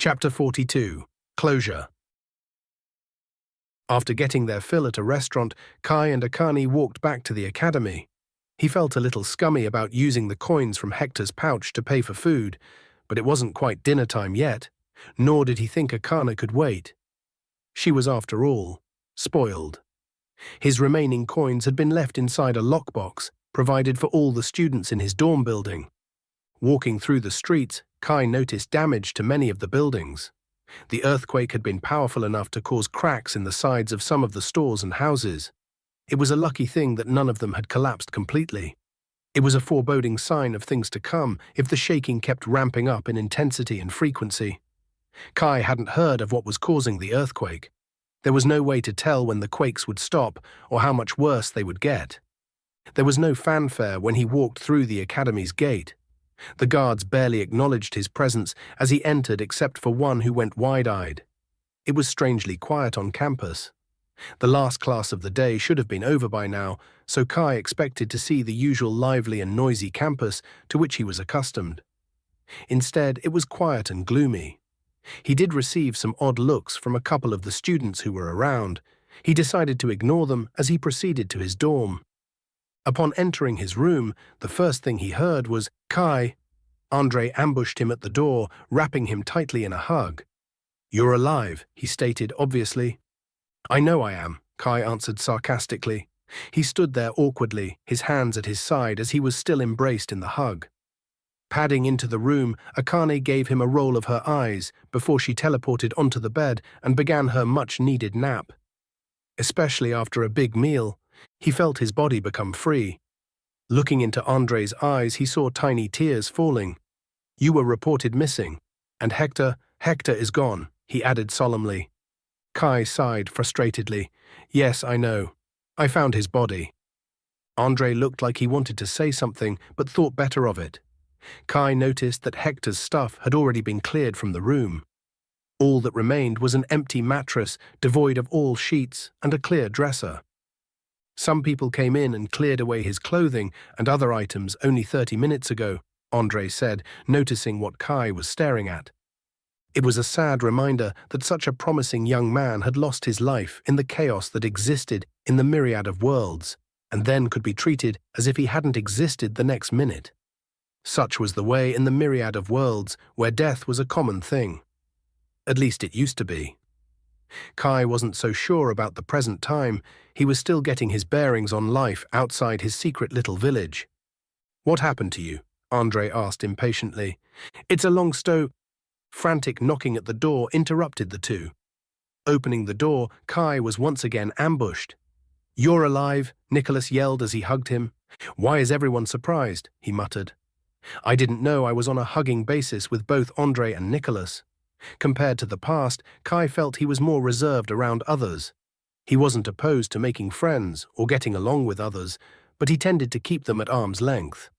Chapter 42. Closure. After getting their fill at a restaurant, Kai and Akane walked back to the academy. He felt a little scummy about using the coins from Hector's pouch to pay for food, but it wasn't quite dinner time yet, nor did he think Akane could wait. She was, after all, spoiled. His remaining coins had been left inside a lockbox, provided for all the students in his dorm building. Walking through the streets, Kai noticed damage to many of the buildings. The earthquake had been powerful enough to cause cracks in the sides of some of the stores and houses. It was a lucky thing that none of them had collapsed completely. It was a foreboding sign of things to come if the shaking kept ramping up in intensity and frequency. Kai hadn't heard of what was causing the earthquake. There was no way to tell when the quakes would stop or how much worse they would get. There was no fanfare when he walked through the academy's gate. The guards barely acknowledged his presence as he entered except for one who went wide-eyed. It was strangely quiet on campus. The last class of the day should have been over by now, so Kai expected to see the usual lively and noisy campus to which he was accustomed. Instead, it was quiet and gloomy. He did receive some odd looks from a couple of the students who were around. He decided to ignore them as he proceeded to his dorm. Upon entering his room, the first thing he heard was, "Kai." Andre ambushed him at the door, wrapping him tightly in a hug. "You're alive," he stated obviously. "I know I am," Kai answered sarcastically. He stood there awkwardly, his hands at his side as he was still embraced in the hug. Padding into the room, Akane gave him a roll of her eyes before she teleported onto the bed and began her much-needed nap. Especially after a big meal, he felt his body become free. Looking into Andre's eyes, he saw tiny tears falling. "You were reported missing, and Hector is gone," he added solemnly. Kai sighed frustratedly. "Yes, I know. I found his body." Andre looked like he wanted to say something, but thought better of it. Kai noticed that Hector's stuff had already been cleared from the room. All that remained was an empty mattress devoid of all sheets and a clear dresser. "Some people came in and cleared away his clothing and other items only 30 minutes ago," Andre said, noticing what Kai was staring at. It was a sad reminder that such a promising young man had lost his life in the chaos that existed in the Myriad of Worlds, and then could be treated as if he hadn't existed the next minute. Such was the way in the Myriad of Worlds, where death was a common thing. At least it used to be. Kai wasn't so sure about the present time. He was still getting his bearings on life outside his secret little village. "What happened to you?" Andre asked impatiently. "It's a long Frantic knocking at the door interrupted the two. Opening the door, Kai was once again ambushed. "You're alive," Nicholas yelled as he hugged him. "Why is everyone surprised?" he muttered. "I didn't know I was on a hugging basis with both Andre and Nicholas." Compared to the past, Kai felt he was more reserved around others. He wasn't opposed to making friends or getting along with others, but he tended to keep them at arm's length.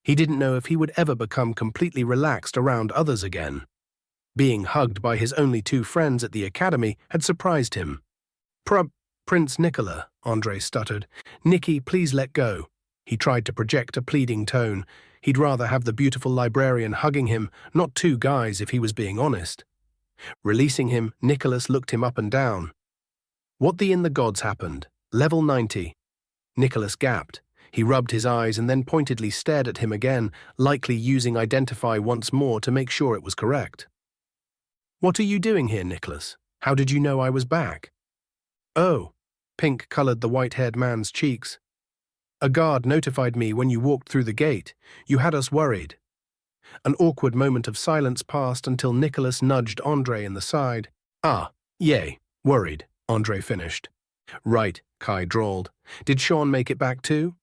He didn't know if he would ever become completely relaxed around others again. Being hugged by his only two friends at the academy had surprised him. Prince Nicola," Andre stuttered. "Nicky, please let go." He tried to project a pleading tone. He'd rather have the beautiful librarian hugging him, not two guys if he was being honest. Releasing him, Nicholas looked him up and down. "What in the gods happened? Level 90. Nicholas gasped. He rubbed his eyes and then pointedly stared at him again, likely using Identify once more to make sure it was correct. "What are you doing here, Nicholas? How did you know I was back?" "Oh," pink colored the white-haired man's cheeks. "A guard notified me when you walked through the gate. You had us worried." An awkward moment of silence passed until Nicholas nudged Andre in the side. "Ah, yay, worried," Andre finished. "Right," Kai drawled. "Did Sean make it back too?"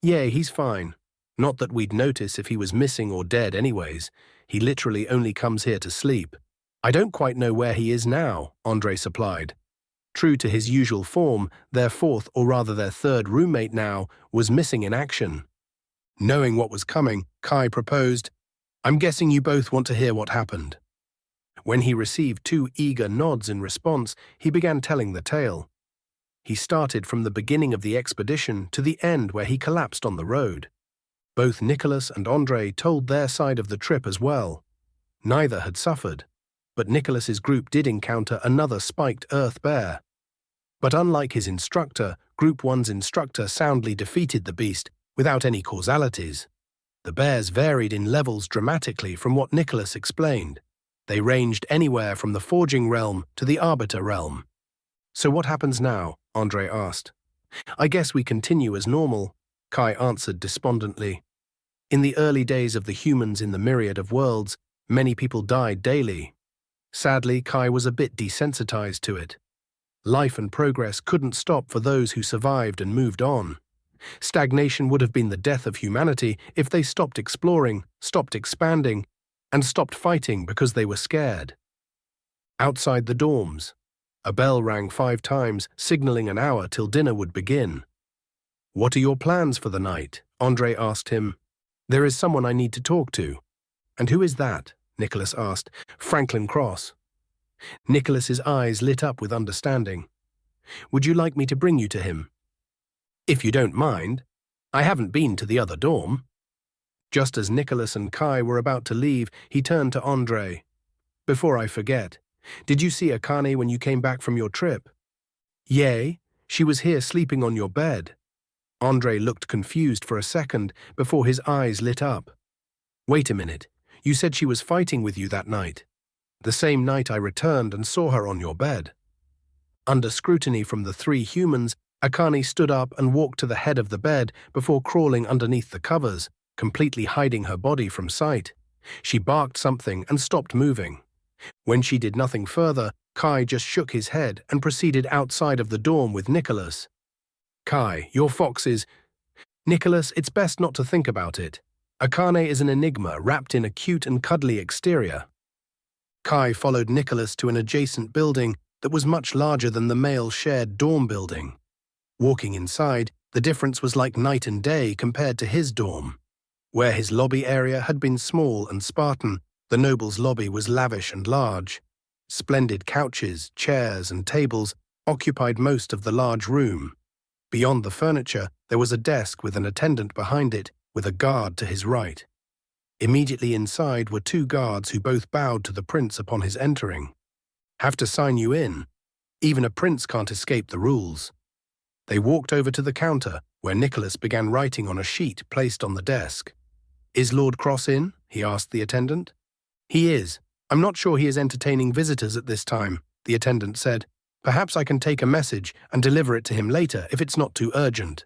"Yeah, he's fine. Not that we'd notice if he was missing or dead anyways. He literally only comes here to sleep." "I don't quite know where he is now," Andre supplied. True to his usual form, their fourth, or rather their third roommate now, was missing in action. Knowing what was coming, Kai proposed, "I'm guessing you both want to hear what happened." When he received two eager nods in response, he began telling the tale. He started from the beginning of the expedition to the end where he collapsed on the road. Both Nicholas and Andre told their side of the trip as well. Neither had suffered. but Nicholas's group did encounter another spiked earth bear. But unlike his instructor, Group 1's instructor soundly defeated the beast without any causalities. The bears varied in levels dramatically from what Nicholas explained. They ranged anywhere from the Forging realm to the Arbiter realm. "So what happens now?" Andre asked. "I guess we continue as normal," Kai answered despondently. "In the early days of the humans in the Myriad of Worlds, many people died daily." Sadly, Kai was a bit desensitized to it. Life and progress couldn't stop for those who survived and moved on. Stagnation would have been the death of humanity if they stopped exploring, stopped expanding, and stopped fighting because they were scared. Outside the dorms, a bell rang 5 times, signaling an hour till dinner would begin. "What are your plans for the night?" Andre asked him. "There is someone I need to talk to." "And who is that?" Nicholas asked. "Franklin Cross." Nicholas's eyes lit up with understanding. "Would you like me to bring you to him?" "If you don't mind. I haven't been to the other dorm." Just as Nicholas and Kai were about to leave, he turned to Andre. "Before I forget, did you see Akane when you came back from your trip?" "Yay, she was here sleeping on your bed." Andre looked confused for a second before his eyes lit up. "Wait a minute, you said she was fighting with you that night." "The same night I returned and saw her on your bed." Under scrutiny from the 3 humans, Akane stood up and walked to the head of the bed before crawling underneath the covers, completely hiding her body from sight. She barked something and stopped moving. When she did nothing further, Kai just shook his head and proceeded outside of the dorm with Nicholas. "Kai, your fox is—" "Nicholas, it's best not to think about it. Akane is an enigma wrapped in a cute and cuddly exterior." Kai followed Nicholas to an adjacent building that was much larger than the male shared dorm building. Walking inside, the difference was like night and day compared to his dorm. Where his lobby area had been small and Spartan, the noble's lobby was lavish and large. Splendid couches, chairs, and tables occupied most of the large room. Beyond the furniture, there was a desk with an attendant behind it, with a guard to his right. Immediately inside were 2 guards who both bowed to the prince upon his entering. "Have to sign you in. Even a prince can't escape the rules." They walked over to the counter, where Nicholas began writing on a sheet placed on the desk. "Is Lord Cross in?" he asked the attendant. "He is. I'm not sure he is entertaining visitors at this time," the attendant said. "Perhaps I can take a message and deliver it to him later if it's not too urgent."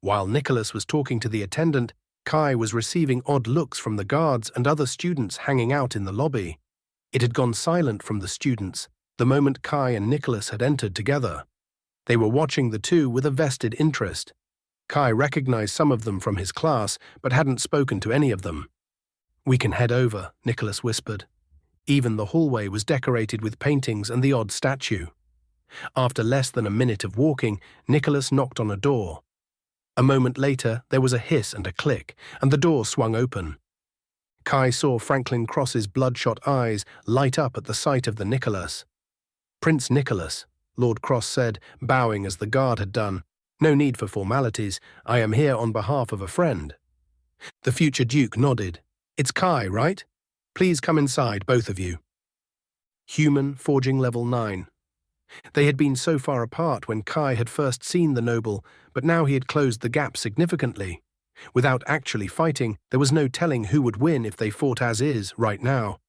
While Nicholas was talking to the attendant, Kai was receiving odd looks from the guards and other students hanging out in the lobby. It had gone silent from the students the moment Kai and Nicholas had entered together. They were watching the two with a vested interest. Kai recognized some of them from his class, but hadn't spoken to any of them. "We can head over," Nicholas whispered. Even the hallway was decorated with paintings and the odd statue. After less than a minute of walking, Nicholas knocked on a door. A moment later, there was a hiss and a click, and the door swung open. Kai saw Franklin Cross's bloodshot eyes light up at the sight of the Nicholas. "Prince Nicholas," Lord Cross said, bowing as the guard had done. "No need for formalities. I am here on behalf of a friend." The future Duke nodded. "It's Kai, right? Please come inside, both of you." Human, forging level 9. They had been so far apart when Kai had first seen the noble, but now he had closed the gap significantly. Without actually fighting, there was no telling who would win if they fought as is right now.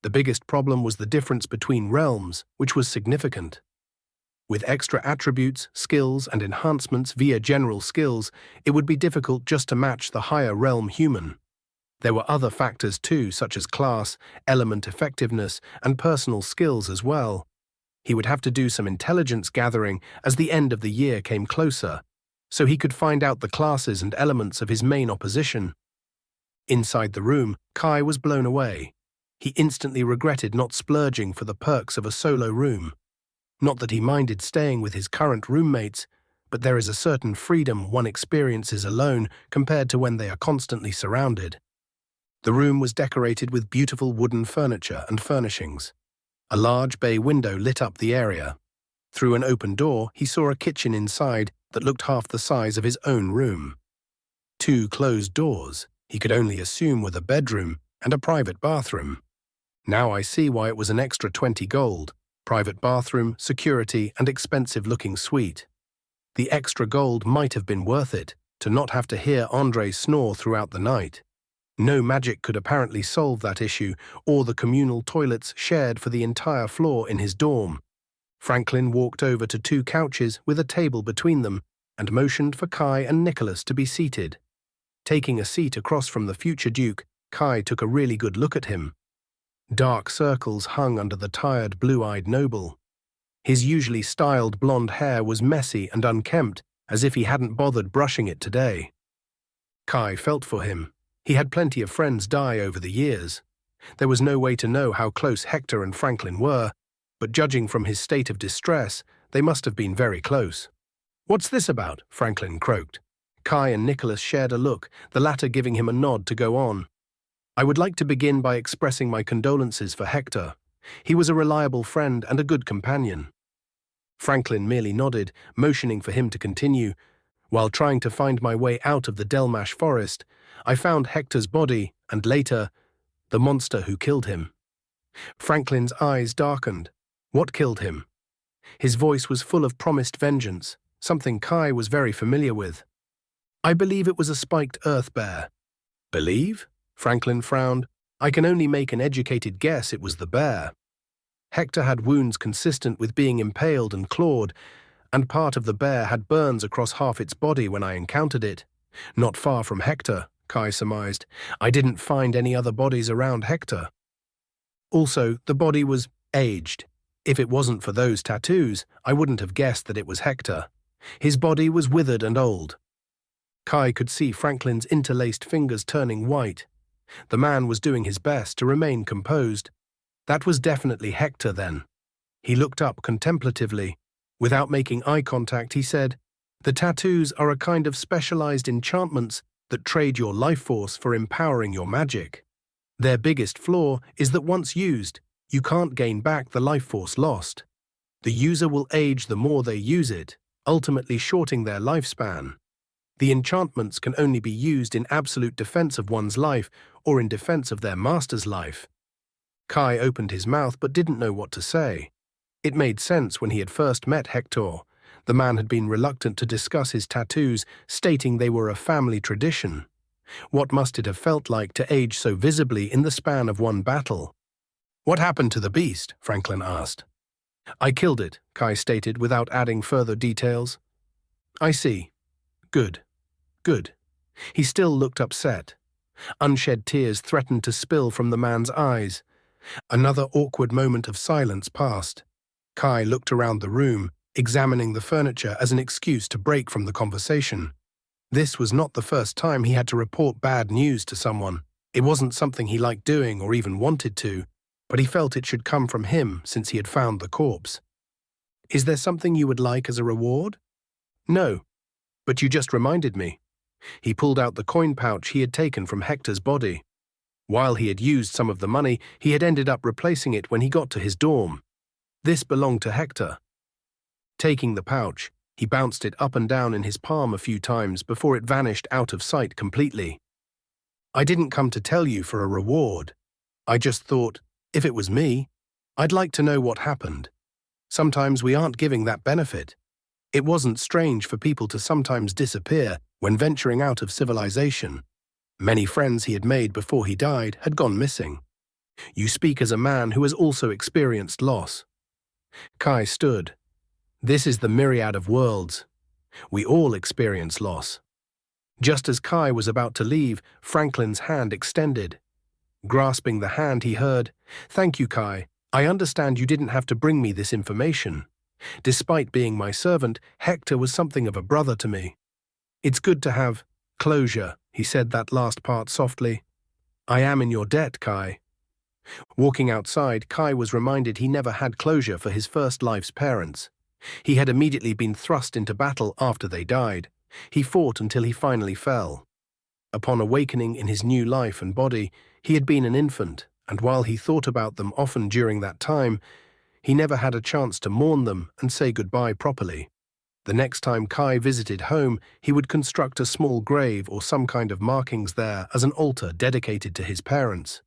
The biggest problem was the difference between realms, which was significant. With extra attributes, skills, and enhancements via general skills, it would be difficult just to match the higher realm human. There were other factors too, such as class, element effectiveness, and personal skills as well. He would have to do some intelligence gathering as the end of the year came closer, so he could find out the classes and elements of his main opposition. Inside the room, Kai was blown away. He instantly regretted not splurging for the perks of a solo room. Not that he minded staying with his current roommates, but there is a certain freedom one experiences alone compared to when they are constantly surrounded. The room was decorated with beautiful wooden furniture and furnishings. A large bay window lit up the area. Through an open door, he saw a kitchen inside that looked half the size of his own room. 2 closed doors, he could only assume were the bedroom and a private bathroom. Now I see why it was an extra 20 gold, private bathroom, security, and expensive-looking suite. The extra gold might have been worth it, to not have to hear Andre snore throughout the night. No magic could apparently solve that issue, or the communal toilets shared for the entire floor in his dorm. Franklin walked over to 2 couches with a table between them and motioned for Kai and Nicholas to be seated. Taking a seat across from the future Duke, Kai took a really good look at him. Dark circles hung under the tired, blue-eyed noble. His usually styled blonde hair was messy and unkempt, as if he hadn't bothered brushing it today. Kai felt for him. He had plenty of friends die over the years. There was no way to know how close Hector and Franklin were, but judging from his state of distress, they must have been very close. "What's this about?" Franklin croaked. Kai and Nicholas shared a look, the latter giving him a nod to go on. "I would like to begin by expressing my condolences for Hector. He was a reliable friend and a good companion." Franklin merely nodded, motioning for him to continue. "While trying to find my way out of the Delmash forest, I found Hector's body, and later, the monster who killed him." Franklin's eyes darkened. What killed him? His voice was full of promised vengeance, something Kai was very familiar with. "I believe it was a spiked earth bear." "Believe?" Franklin frowned. "I can only make an educated guess it was the bear." Hector had wounds consistent with being impaled and clawed, and part of the bear had burns across half its body when I encountered it. Not far from Hector, Kai surmised. I didn't find any other bodies around Hector. Also, the body was aged. If it wasn't for those tattoos, I wouldn't have guessed that it was Hector. His body was withered and old. Kai could see Franklin's interlaced fingers turning white. The man was doing his best to remain composed. That was definitely Hector then. He looked up contemplatively. Without making eye contact, he said, "The tattoos are a kind of specialized enchantments that trade your life force for empowering your magic. Their biggest flaw is that once used, you can't gain back the life force lost. The user will age the more they use it, ultimately shorting their lifespan. The enchantments can only be used in absolute defense of one's life or in defense of their master's life." Kai opened his mouth but didn't know what to say. It made sense when he had first met Hector. The man had been reluctant to discuss his tattoos, stating they were a family tradition. What must it have felt like to age so visibly in the span of one battle? "What happened to the beast?" Franklin asked. "I killed it," Kai stated without adding further details. "I see. Good. Good." He still looked upset. Unshed tears threatened to spill from the man's eyes. Another awkward moment of silence passed. Kai looked around the room, examining the furniture as an excuse to break from the conversation. This was not the first time he had to report bad news to someone. It wasn't something he liked doing or even wanted to, but he felt it should come from him since he had found the corpse. "Is there something you would like as a reward?" "No, but you just reminded me." He pulled out the coin pouch he had taken from Hector's body. While he had used some of the money, he had ended up replacing it when he got to his dorm. This belonged to Hector. Taking the pouch, he bounced it up and down in his palm a few times before it vanished out of sight completely. "I didn't come to tell you for a reward. I just thought, if it was me, I'd like to know what happened. Sometimes we aren't giving that benefit." It wasn't strange for people to sometimes disappear when venturing out of civilization. Many friends he had made before he died had gone missing. You speak as a man who has also experienced loss. Kai stood. This is the Myriad of Worlds. We all experience loss. Just as Kai was about to leave, Franklin's hand extended. Grasping the hand, he heard, "Thank you, Kai. I understand you didn't have to bring me this information. Despite being my servant, Hector was something of a brother to me. It's good to have closure," he said that last part softly. "I am in your debt, Kai." Walking outside, Kai was reminded he never had closure for his first life's parents. He had immediately been thrust into battle after they died. He fought until he finally fell. Upon awakening in his new life and body, he had been an infant, and while he thought about them often during that time, he never had a chance to mourn them and say goodbye properly. The next time Kai visited home, he would construct a small grave or some kind of markings there as an altar dedicated to his parents.